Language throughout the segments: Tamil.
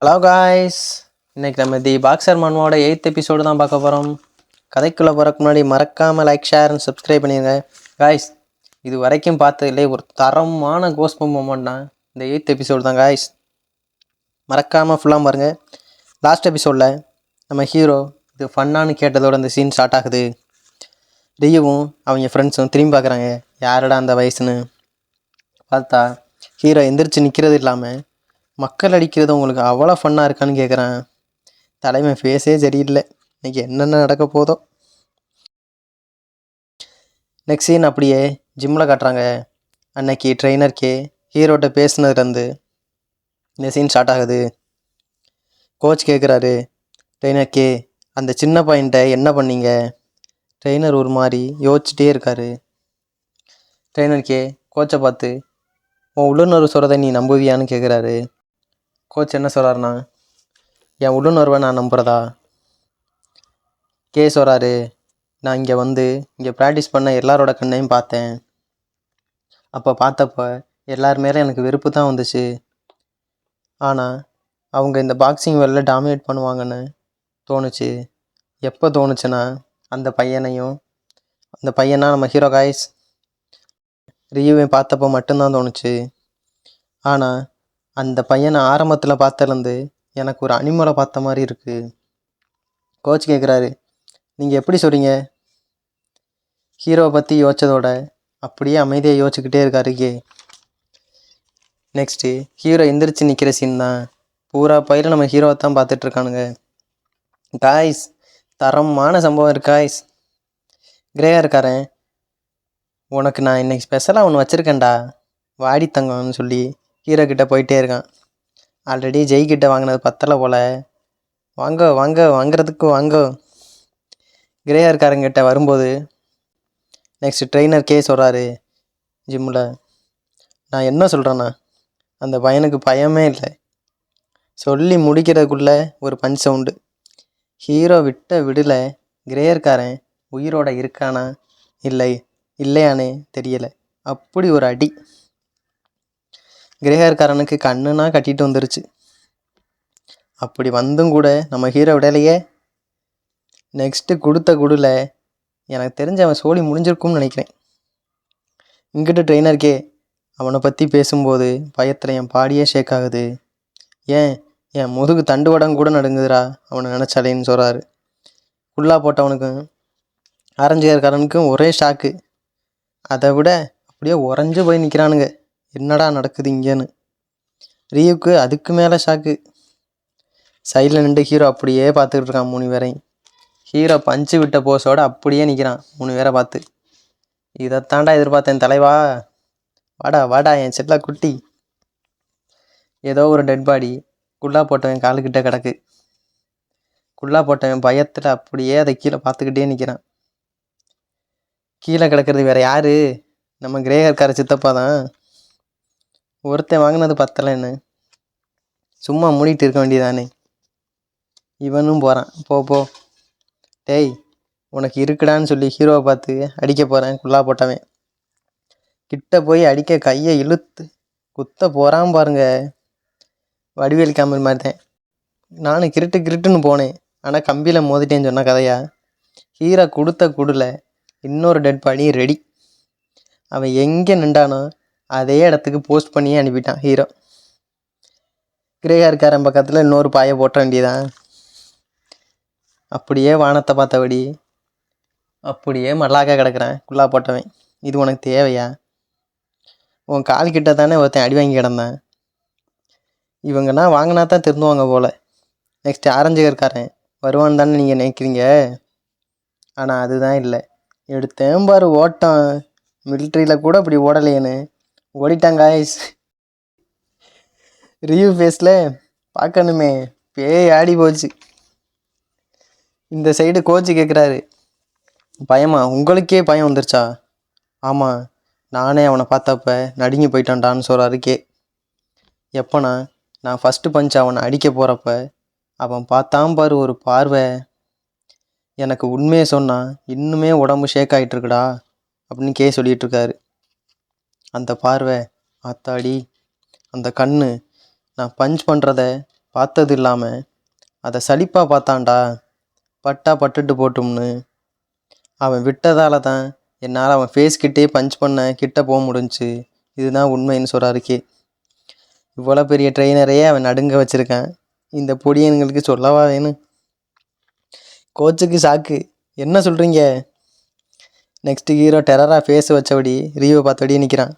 ஹலோ காய்ஸ், இன்றைக்கி நம்ம தி பாக்ஸர் மன்வாவோட 8th எபிசோடு தான் பார்க்க போகிறோம். கதைக்குள்ளே போகிறக்கு முன்னாடி மறக்காமல் லைக், ஷேர் அண்ட் சப்ஸ்கிரைப் பண்ணிடுங்க. காய்ஸ், இது வரைக்கும் பார்த்ததுலே ஒரு தரமான கோஸ்ட் மூமெண்ட் தான் இந்த 8th எபிசோடு தான் காய்ஸ். மறக்காமல் ஃபுல்லாக பாருங்கள். லாஸ்ட் எபிசோடில் நம்ம ஹீரோ இது ஃபன்னானு கேட்டதோட அந்த சீன் ஸ்டார்ட் ஆகுது. ரியுவும் அவங்க ஃப்ரெண்ட்ஸும் திரும்பி பார்க்குறாங்க, யாரடா அந்த வயசுன்னு. பார்த்தா ஹீரோ எந்திரிச்சு நிற்கிறது இல்லாமல் மக்கள் அடிக்கிறது உங்களுக்கு அவ்வளோ ஃபன்னாக இருக்கான்னு கேட்குறேன். தலைமை ஃபேஸே சரியில்லை, இன்றைக்கி என்னென்ன நடக்க போதோ. நெக்ஸ்ட் சீன் அப்படியே ஜிம்மில் காட்டுறாங்க. அன்னைக்கு ட்ரெயினர்க்கே ஹீரோட்ட பேசுனதுலேருந்து இந்த சீன் ஸ்டார்ட் ஆகுது. கோச் கேட்குறாரு ட்ரெயினர்க்கே, அந்த சின்ன பையன்ட்ட என்ன பண்ணீங்க? ட்ரெயினர் ஒரு மாதிரி யோசிச்சுட்டே இருக்காரு. ட்ரெயினர்க்கே கோச்சை பார்த்து, உன் உள்ளுணர்வு சொல்கிறத நீ நம்புவியான்னு கேட்குறாரு. கோச் என்ன சொல்கிறாருண்ணா, என் உள்ளுணர்வை நான் நம்புகிறதா? சொல்கிறாரு, நான் இங்கே ப்ராக்டிஸ் பண்ண எல்லாரோட கண்ணையும் பார்த்தேன். அப்போ பார்த்தப்ப எல்லார் மேலே எனக்கு வெறுப்பு தான் வந்துச்சு. ஆனால் அவங்க இந்த பாக்ஸிங் வேலையில் டாமினேட் பண்ணுவாங்கன்னு தோணுச்சு. எப்போ தோணுச்சுன்னா, அந்த பையனா நம்ம ஹீரோ காய்ஸ் ரியூவை பார்த்தப்போ மட்டும்தான் தோணுச்சு. ஆனால் அந்த பையனை ஆரம்பத்தில் பார்த்ததுலேருந்து எனக்கு ஒரு அனிமலை பார்த்த மாதிரி இருக்குது. கோச் கேட்குறாரு, நீங்கள் எப்படி சொல்கிறீங்க? ஹீரோவை பற்றி யோசிச்சதோட அப்படியே அமைதியாக யோசிச்சுக்கிட்டே இருக்காரு. நெக்ஸ்ட்டு ஹீரோ எந்திரிச்சு நிற்கிற சீன் தான். பூரா பயிர நம்ம ஹீரோவை தான் பார்த்துட்ருக்கானுங்க. காய்ஸ், தரமான சம்பவம் இருக்கு காய்ஸ். கிரேயா இருக்காரன், உனக்கு நான் இன்னைக்கு ஸ்பெஷலாக ஒன்று வச்சுருக்கேன்டா, வாடி தங்கம்னு சொல்லி ஹீரோ கிட்டே போயிட்டே இருக்கான். ஆல்ரெடி ஜெய்கிட்ட வாங்கினது பத்தலை போல், வாங்கிறதுக்கு வாங்கோ. கிரேயா இருக்காரங்கிட்ட வரும்போது நெக்ஸ்ட் ட்ரெயினர் சொல்கிறாரு ஜிம்மில், நான் என்ன சொல்கிறேன்னா, அந்த பையனுக்கு பயமே இல்லை. சொல்லி முடிக்கிறதுக்குள்ளே ஒரு பஞ்ச் சவுண்டு. ஹீரோ விட்ட விடலை. கிரேயர்காரன் உயிரோட இருக்கானா இல்லையானே தெரியலை. அப்படி ஒரு அடி. கிரேயர்காரனுக்கு கண்ணுனா கட்டிட்டு வந்துருச்சு. அப்படி வந்தும் கூட நம்ம ஹீரோ விடலையே. நெக்ஸ்ட்டு கொடுத்த குடில் எனக்கு தெரிஞ்ச அவன் சோழி முடிஞ்சிருக்கும்னு நினைக்கிறேன். இங்கிட்ட ட்ரெயினர்க்கே அவனை பற்றி பேசும்போது பயத்தில் என் பாடியே ஷேக் ஆகுது. என் முதுகு தண்டுவடம் கூட நடுங்குதுரா அவனை நினச்சாலேன்னு சொல்கிறாரு. ஃபுல்லாக போட்டவனுக்கும் ஆரஞ்சுகாரனுக்கும் ஒரே ஷாக்கு. அதை விட அப்படியே உறைஞ்சு போய் நிற்கிறானுங்க, என்னடா நடக்குது இங்கேன்னு. ரியுக்கு அதுக்கு மேலே ஷாக்கு. சைடில் நின்று ஹீரோ அப்படியே பார்த்துக்கிட்டு இருக்கான் 3 பேரையும். ஹீரோ பஞ்சு விட்ட போஸோடு அப்படியே நிற்கிறான் 3 பேரை பார்த்து. இதைத்தாண்டா எதிர்பார்த்தேன் தலைவா, வாடா என் செல்ல குட்டி. ஏதோ ஒரு டெட் பாடி குள்ளா போட்டவன் காலுக்கிட்ட கிடக்கு. குள்ளா போட்டவன் பயத்தில் அப்படியே அதை கீழே பார்த்துக்கிட்டே நிற்கிறான். கீழே கிடக்கிறது வேறு யார்? நம்ம கிரேகர்கார சித்தப்பா தான். ஒருத்தன் வாங்கினது பத்தலைன்னு சும்மா மூடிட்டு இருக்க வேண்டியதானே. இவனும் போகிறான், போ டேய் உனக்கு இருக்குடான்னு சொல்லி ஹீரோவை பார்த்து அடிக்க போகிறேன். குள்ளா போட்டவன் கிட்ட போய் அடிக்க கையை இழுத்து குத்த போகிறான் பாருங்க. வடிவேல் காமெடி மாதிரி தான். நானும் கிருட்டுன்னு போனேன், ஆனால் கம்பியில் மோதிட்டேன்னு சொன்ன கதையா. ஹீரோ கொடுத்த குடில் இன்னொரு டெட் பாடி ரெடி. அவன் எங்கே நின்றானோ அதே இடத்துக்கு போஸ்ட் பண்ணியே அனுப்பிட்டான் ஹீரோ. கிரேகார்காரன் பக்கத்தில் இன்னொரு பாயை போட்ட வேண்டியதான். அப்படியே வானத்தை பார்த்தபடி அப்படியே மல்லாக்க கிடக்குறேன் குள்ளா போட்டவன். இது உனக்கு தேவையா? உன் கால்கிட்ட தானே ஒருத்தன் அடி வாங்கி கிடந்தேன். இவங்கன்னா வாங்கினா தான் திருந்துவாங்க போல். நெக்ஸ்ட் ஆரஞ்சுகாரன் வருவான்னு தானே நீங்கள் நினைக்கிறீங்க, ஆனால் அதுதான் இல்லை. எடுத்தேன் பாரு ஓட்டம், மிலிட்ரியில் கூட இப்படி ஓடலையேன்னு ஓடிட்டாங்க காய்ஸ். ரிவ்யூ ஃபேஸில் பார்க்கணுமே பேய் ஆடி போச்சு. இந்த சைடு கோச்சு கேட்குறாரு, பயமா? உங்களுக்கே பயம் வந்துருச்சா? ஆமாம், நானே அவனை பார்த்தப்ப நடுங்கி போயிட்டான்டான்னு சொல்கிறாரு. எப்போனா நான் ஃபஸ்ட்டு பஞ்ச் அவனை அடிக்க போகிறப்ப அவன் பார்த்தான் பாரு ஒரு பார்வை, எனக்கு உண்மையை சொன்னான் இன்னுமே உடம்பு ஷேக் ஆகிட்டுருக்குடா அப்படின்னு சொல்லிகிட்ருக்காரு. அந்த பார்வை, ஆத்தாடி, அந்த கண்ணு, நான் பஞ்ச் பண்ணுறத பார்த்தது இல்லாமல் அதை சலிப்பாக பார்த்தான்டா. பட்டா பட்டுட்டு போட்டும்னு. அவன் விட்டதால தான் என்னால் அவன் ஃபேஸ் கிட்டே பஞ்ச் பண்ண கிட்ட போக முடிஞ்சுச்சு. இதுதான் உண்மைன்னு சொல்கிறாரு கே. இவ்வளோ பெரிய ட்ரெயினரையே அவன் நடுங்க வச்சுருக்கான். இந்த பொடியனுங்களுக்கு சொல்லவா வேணும்? கோச்சுக்கு ஷாக்கு. என்ன சொல்கிறீங்க? நெக்ஸ்ட்டு ஹீரோ டெரராக ஃபேஸ் வச்சபடி ரியோவை பார்த்தபடியே நிற்கிறான்.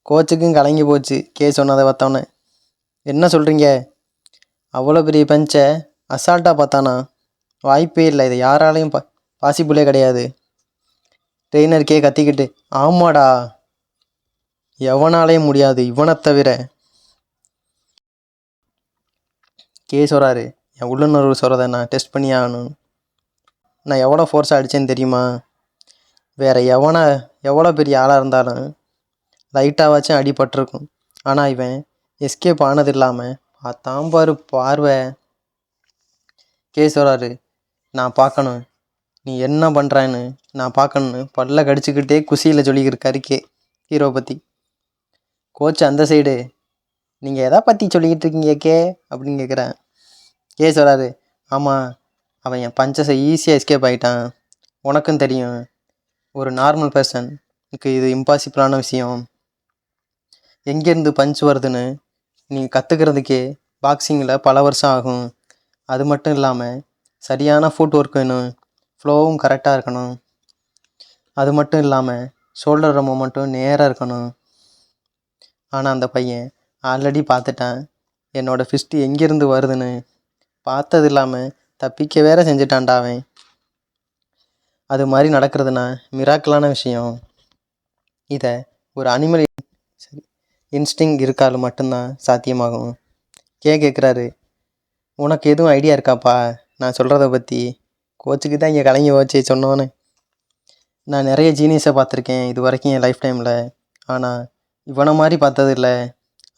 கோச்சுக்கும் கலங்கி போச்சு கே சொன்னதை பார்த்தோன்னே. என்ன சொல்கிறீங்க? அவ்வளோ பெரிய பஞ்சை அசால்ட்டாக பார்த்தானா? வாய்ப்பே இல்லை, இது யாராலையும் பாசிபிளே கிடையாது. ட்ரெயினர் கே கத்திக்கிட்டு, ஆமாடா, எவனாலையும் முடியாது இவனை தவிர. கே சொல்கிறாரு, என் உள்ளுணர்வு சொல்கிறத நான் டெஸ்ட் பண்ணி ஆகணும். நான் எவ்வளோ ஃபோர்ஸாக அடித்தேன்னு தெரியுமா? வேறு எவ்வளோ பெரிய ஆளாக இருந்தாலும் லைட்டாகவாச்சும் அடிபட்டிருக்கும். ஆனால் இவன் எஸ்கேப் ஆனது இல்லாமல் பார்த்தான் பாரு பார்வை. கே சொல்கிறாரு, நான் பார்க்கணும், நீ என்ன பண்ணுறான்னு நான் பார்க்கணுன்னு பல்ல கடிச்சிக்கிட்டே குசியில் சொல்லிக்கிருக்காரு கே ஹீரோ பற்றி. கோச் அந்த சைடு, நீங்கள் எதை பற்றி சொல்லிக்கிட்டு இருக்கீங்க கே அப்படின்னு கேட்குறேன். கே சொல்கிறாரு, ஆமாம், அவன் என் பஞ்சஸை ஈஸியாக எஸ்கேப் ஆகிட்டான். உனக்கும் தெரியும், ஒரு நார்மல் பர்சனுக்கு இது இம்பாசிபிளான விஷயம். எங்கேருந்து பஞ்ச் வருதுன்னு நீ கற்றுக்கிறதுக்கே பாக்ஸிங்கில் பல வருஷம் ஆகும். அது மட்டும் இல்லாமல் சரியான ஃபுட் ஒர்க் வேணும், ஃப்ளோவும் கரெக்டாக இருக்கணும். அது மட்டும் இல்லாமல் ஷோல்டர் மூமெண்ட்டும் நேராக இருக்கணும். ஆனால் அந்த பையன் ஆல்ரெடி பார்த்துட்டான், என்னோடய ஃபிஸ்ட்டு எங்கேருந்து வருதுன்னு. பார்த்தது இல்லாமல் தப்பிக்க வேற செஞ்சுட்டான்டா அவன். அது மாதிரி நடக்கிறதுனா மிராக்கலான விஷயம். இதை ஒரு அனிமல் இன்ஸ்டிங் இருக்கால் மட்டும்தான் சாத்தியமாகும். கேட்குறாரு, உனக்கு எதுவும் ஐடியா இருக்காப்பா நான் சொல்கிறத பற்றி? கோச்சுக்கு தான் இங்கே கலங்கி வச்சு சொன்னோன்னு. நான் நிறைய ஜீனியஸை பார்த்துருக்கேன் இது வரைக்கும் என் லைஃப் டைமில். ஆனால் இவனை மாதிரி பார்த்தது இல்லை.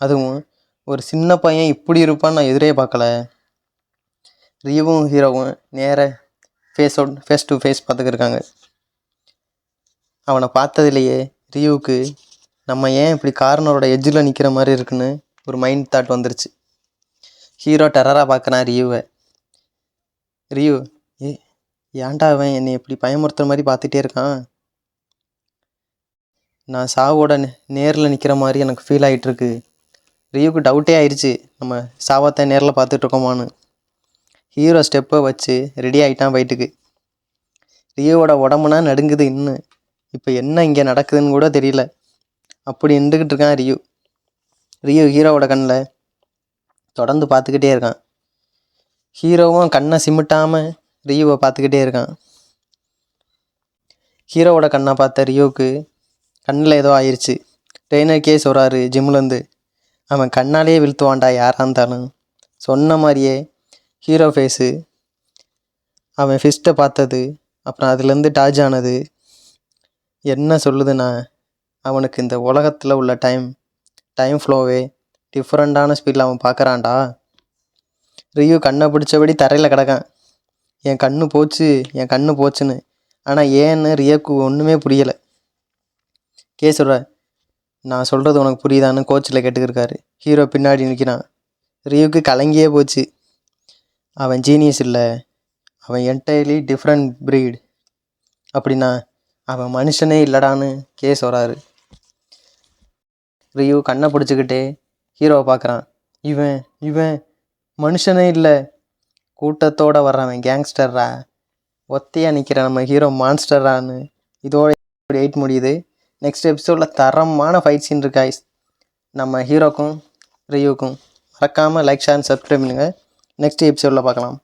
அதுவும் ஒரு சின்ன பையன் இப்படி இருப்பான்னு நான் எதிரே பார்க்கல. ரியோவும் ஹீரோவும் நேராக ஃபேஸ் டு ஃபேஸ் பார்த்துக்கிருக்காங்க. அவனை பார்த்ததுலையே ரியோவுக்கு நம்ம ஏன் இப்படி கார்னரோட எட்ஜில் நிற்கிற மாதிரி இருக்குன்னு ஒரு மைண்ட் தாட் வந்துருச்சு. ஹீரோ டெரராக பார்க்குறான் ரியோவை. ரியோ, ஏன்டா அவன் என்னை எப்படி பயமுறுத்துற மாதிரி பார்த்துட்டே இருக்கான்? நான் சாவோட நேரில் நிற்கிற மாதிரி எனக்கு ஃபீல் ஆகிட்டுருக்கு. ரியோவுக்கு டவுட்டே ஆயிடுச்சு, நம்ம சாவத்தை நேரில் பார்த்துட்ருக்கோமான்னு. ஹீரோ ஸ்டெப்பை வச்சு ரெடி ஆகிட்டான் ஃபைட்டுக்கு. ரியோவோட உடம்புனா நடுங்குது இன்னும். இப்போ என்ன இங்கே நடக்குதுன்னு கூட தெரியல. அப்படி நின்றுக்கிட்டு இருக்கான் ரியோ ஹீரோவோட கண்ணில் தொடர்ந்து பார்த்துக்கிட்டே இருக்கான். ஹீரோவும் கண்ணை சிமிட்டாமல் ரியோவை பார்த்துக்கிட்டே இருக்கான். ஹீரோவோட கண்ணை பார்த்த ரியோவுக்கு கண்ணில் ஏதோ ஆயிடுச்சு. ட்ரெயினருக்கே சொல்கிறாரு ஜிம்லேருந்து, அவன் கண்ணாலேயே வீழ்த்துவான்டா யாராக இருந்தாலும். சொன்ன மாதிரியே ஹீரோ ஃபேஸு, அவன் ஃபிஸ்ட்டை பார்த்தது, அப்புறம் அதுலேருந்து டாஜ் ஆனது என்ன சொல்லுதுன்னா, அவனுக்கு இந்த உலகத்தில் உள்ள டைம் ஃப்ளோவே டிஃப்ரெண்ட்டான ஸ்பீடில் அவன் பார்க்குறான்டா. ரியோ கண்ணை பிடிச்சபடி தரையில் கிடக்கான். என் கண்ணு போச்சுன்னு. ஆனால் ஏன்னு ரியோக்கு ஒன்றுமே புரியலை. கே சொல்கிற, நான் சொல்கிறது உனக்கு புரியுதான்னு கோச்சில் கேட்டுக்கிருக்காரு. ஹீரோ பின்னாடி நிற்கிறான். ரியோக்கு கலங்கியே போச்சு. அவன் ஜீனியஸ் இல்லை, அவன் என்டையர்லி டிஃப்ரெண்ட் ப்ரீட். அப்படின்னா அவன் மனுஷனே இல்லடான்னு கே சொல்கிறாரு. ரியோ கண்ணை பிடிச்சிக்கிட்டே ஹீரோவை பார்க்குறான். இவன் மனுஷனே இல்லை, கூட்டத்தோடு வர்றவன் கேங்ஸ்டர்ரா, ஒத்தையாக நிற்கிற நம்ம ஹீரோ மான்ஸ்டர்ரான்னு. இதோட 8 முடியுது. நெக்ஸ்ட் எபிசோடில் தரமான ஃபைட் சீன் இருக்கு guys. நம்ம ஹீரோக்கும் ரியோக்கும் மறக்காமல் லைக் ஷேர் சப்ஸ்கிரைப் பண்ணுங்கள். நெக்ஸ்ட் எபிசோடில் பார்க்கலாம்.